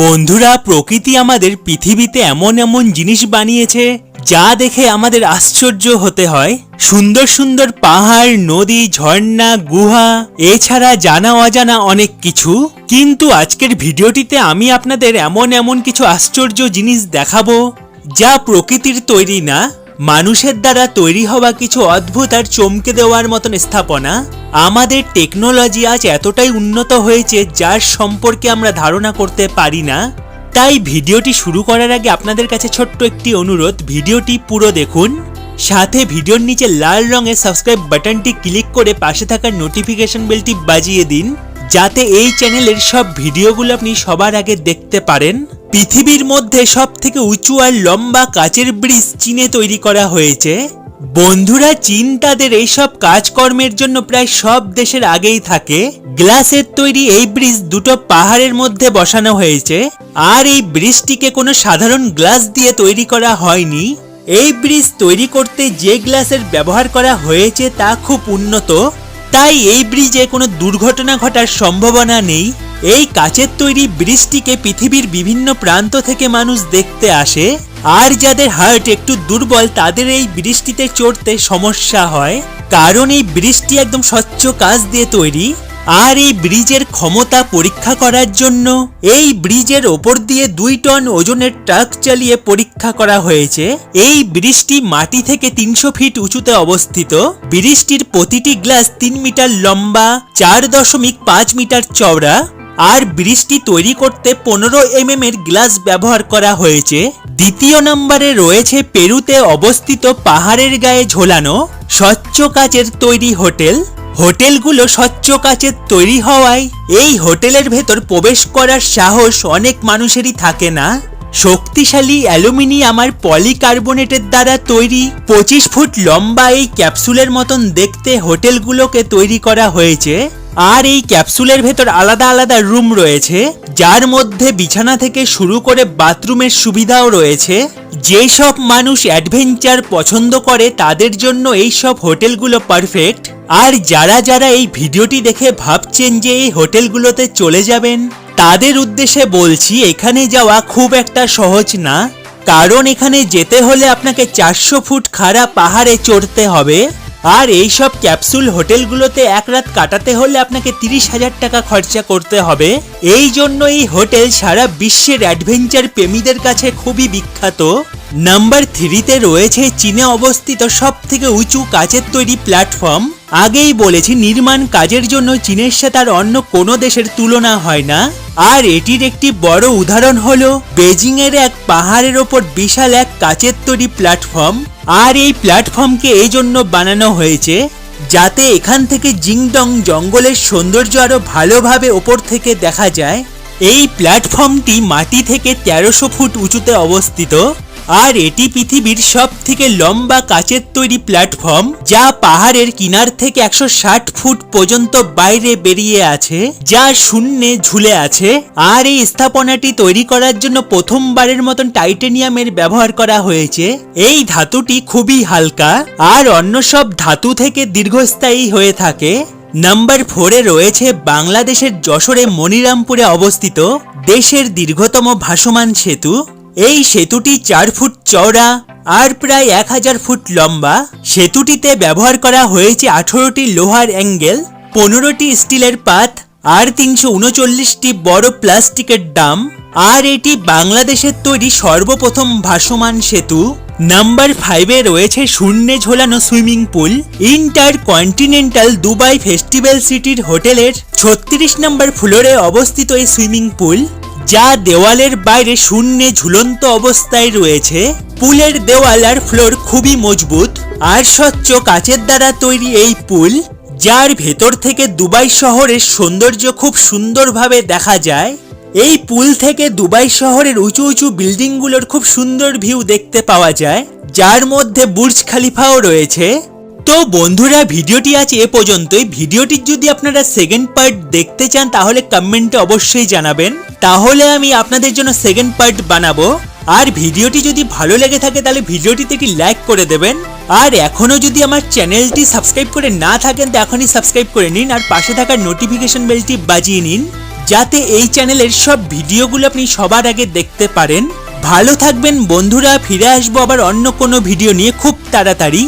বন্ধুরা, প্রকৃতি আমাদের পৃথিবীতে এমন এমন জিনিস বানিয়েছে যা দেখে আমাদের আশ্চর্য হতে হয়। সুন্দর সুন্দর পাহাড়, নদী, ঝর্ণা, গুহা, এছাড়া জানা অজানা অনেক কিছু। কিন্তু আজকের ভিডিওটিতে আমি আপনাদের এমন এমন কিছু আশ্চর্য জিনিস দেখাবো যা প্রকৃতির তৈরি না, মানুষের দ্বারা তৈরি হওয়া কিছু অদ্ভুত আর চমকে দেওয়ার মতন স্থাপনা। আমাদের টেকনোলজি আজ এতটাই উন্নত হয়েছে যার সম্পর্কে আমরা ধারণা করতে পারি না। তাই ভিডিওটি শুরু করার আগে আপনাদের কাছে ছোট্ট একটি অনুরোধ, ভিডিওটি পুরো দেখুন, সাথে ভিডিওর নিচে লাল রঙের সাবস্ক্রাইব বাটনটি ক্লিক করে পাশে থাকা নোটিফিকেশন বেলটি বাজিয়ে দিন, যাতে এই চ্যানেলের সব ভিডিওগুলো আপনি সবার আগে দেখতে পারেন। পৃথিবীর মধ্যে সব থেকে উঁচু আর লম্বা কাচের ব্রিজ চীনে তৈরি করা হয়েছে। বন্ধুরা, চীন তাদের এইসব কাজকর্মের জন্য প্রায় সব দেশের আগেই থাকে। গ্লাসের তৈরি এই ব্রিজ দুটো পাহাড়ের মধ্যে বসানো হয়েছে, আর এই ব্রিজটিকে কোনো সাধারণ গ্লাস দিয়ে তৈরি করা হয়নি। এই ব্রিজ তৈরি করতে যে গ্লাসের ব্যবহার করা হয়েছে তা খুব উন্নত, তাই এই ব্রিজে কোনো দুর্ঘটনা ঘটার সম্ভাবনা নেই। এই কাচের তৈরি ব্রিজটিকে পৃথিবীর বিভিন্ন প্রান্ত থেকে মানুষ দেখতে আসে, আর যাদের হার্ট একটু দুর্বল তাদের এই ব্রিজটিতে চড়তে সমস্যা হয়, কারণ এই ব্রিজটি একদম স্বচ্ছ কাঁচ দিয়ে তৈরি। আর এই ব্রিজের ক্ষমতা পরীক্ষা করার জন্য এই ব্রিজের ওপর দিয়ে 2 টন ওজনের ট্রাক চালিয়ে পরীক্ষা করা হয়েছে। এই ব্রিজটি মাটি থেকে 300 ফিট উঁচুতে অবস্থিত। ব্রিজটির প্রতিটি গ্লাস 3 মিটার লম্বা, 4.5 মিটার চওড়া, আর ব্রিজটি তৈরি করতে 15 mm এর গ্লাস ব্যবহার করা হয়েছে। দ্বিতীয় নম্বরে রয়েছে পেরুতে অবস্থিত পাহাড়ের গায়ে ঝোলানো স্বচ্ছ কাচের তৈরি হোটেল। হোটেলগুলো স্বচ্ছ কাচের তৈরি হওয়ায় এই হোটেলের ভেতর প্রবেশ করার সাহস অনেক মানুষেরই থাকে না। শক্তিশালী অ্যালুমিনিয়াম আর পলিকার্বনেটের দ্বারা তৈরি 25 ফুট লম্বা এই ক্যাপসুলের মতন দেখতে হোটেলগুলোকে তৈরি করা হয়েছে। আর এই ক্যাপসুলের ভেতর আলাদা আলাদা রুম রয়েছে, যার মধ্যে বিছানা থেকে শুরু করে বাথরুমের সুবিধাও রয়েছে। যেসব মানুষ অ্যাডভেঞ্চার পছন্দ করে তাদের জন্য এই সব হোটেলগুলো পারফেক্ট। আর যারা যারা এই ভিডিওটি দেখে ভাবছেন যে এই হোটেলগুলোতে চলে যাবেন, তাদের উদ্দেশ্যে বলছি এখানে যাওয়া খুব একটা সহজ না, কারণ এখানে যেতে হলে আপনাকে 400 ফুট খাড়া পাহাড়ে চড়তে হবে। আর এইসব ক্যাপসুল হোটেলগুলোতে এক রাত কাটাতে হলে আপনাকে 30,000 টাকা খরচা করতে হবে। এই জন্য এই হোটেল সারা বিশ্বের অ্যাডভেঞ্চার প্রেমীদের কাছে খুবই বিখ্যাত। নাম্বার 3-তে রয়েছে চীনে অবস্থিত সব থেকে উঁচু কাচের তৈরি প্ল্যাটফর্ম। আগেই বলেছি, নির্মাণ কাজের জন্য চীনের সাথে আর অন্য কোনো দেশের তুলনা হয় না। আর এটির একটি বড় উদাহরণ হলো বেজিং এর এক পাহাড়ের ওপর বিশাল এক কাচের তৈরি প্ল্যাটফর্ম। আর এই প্ল্যাটফর্মকে এই জন্য বানানো হয়েছে যাতে এখান থেকে জিংডং জঙ্গলের সৌন্দর্য আরো ভালোভাবে ওপর থেকে দেখা যায়। এই প্ল্যাটফর্মটি মাটি থেকে 1300 ফুট উঁচুতে অবস্থিত, আর এটি পৃথিবীর সব থেকে লম্বা কাচের তৈরি প্ল্যাটফর্ম, যা পাহাড়ের কিনার থেকে 160 ফুট পর্যন্ত বাইরে বেরিয়ে আছে, যা শূন্যে ঝুলে আছে। আর এই স্থাপনাটি তৈরি করার জন্য প্রথমবারের মতন টাইটেনিয়ামের ব্যবহার করা হয়েছে। এই ধাতুটি খুবই হালকা আর অন্য সব ধাতু থেকে দীর্ঘস্থায়ী হয়ে থাকে। নাম্বার 4-এ রয়েছে বাংলাদেশের যশোরে মনিরামপুরে অবস্থিত দেশের দীর্ঘতম ভাসমান সেতু। এই সেতুটি 4 ফুট চওড়া আর প্রায় 1000 ফুট লম্বা। সেতুটিতে ব্যবহার করা হয়েছে 18টি লোহার অ্যাঙ্গেল, 15টি স্টিলের পাত আর 339টি বড় প্লাস্টিকের ডাম। আর এটি বাংলাদেশের তৈরি সর্বপ্রথম ভাসমান সেতু। নাম্বার 5-এ রয়েছে শূন্যে ঝোলানো swimming pool. Intercontinental Dubai festival সিটির হোটেলের 36 নম্বর ফ্লোরে অবস্থিত এই সুইমিং পুল, যা দেওয়ালের বাইরে শূন্যে ঝুলন্ত অবস্থায় রয়েছে। পুলের দেওয়াল আর ফ্লোর খুবই মজবুত আর স্বচ্ছ কাচের দ্বারা তৈরি এই পুল, যার ভেতর থেকে দুবাই শহরের সৌন্দর্য খুব সুন্দরভাবে দেখা যায়। এই পুল থেকে দুবাই শহরের উঁচু উঁচু বিল্ডিংগুলোর খুব সুন্দর ভিউ দেখতে পাওয়া যায়, যার মধ্যে বুর্জ খলিফাও রয়েছে। তো বন্ধুরা, ভিডিওটি আজ এ পর্যন্তই। ভিডিওটির যদি আপনারা সেকেন্ড পার্ট দেখতে চান তাহলে কমেন্টে অবশ্যই জানাবেন, তাহলে আমি আপনাদের জন্য সেকেন্ড পার্ট বানাবো। আর ভিডিওটি যদি ভালো লেগে থাকে তাহলে ভিডিওটিতে একটি লাইক করে দেবেন। আর এখনো যদি আমার চ্যানেলটি সাবস্ক্রাইব করে না থাকেন তো এখনই সাবস্ক্রাইব করে নিন, আর পাশে থাকা নোটিফিকেশন বেলটি বাজিয়ে নিন, যাতে এই চ্যানেলের সব ভিডিওগুলো আপনি সবার আগে দেখতে পারেন। ভালো থাকবেন বন্ধুরা, ফিরে আসবো আবার অন্য কোনো ভিডিও নিয়ে খুব তাড়াতাড়ি।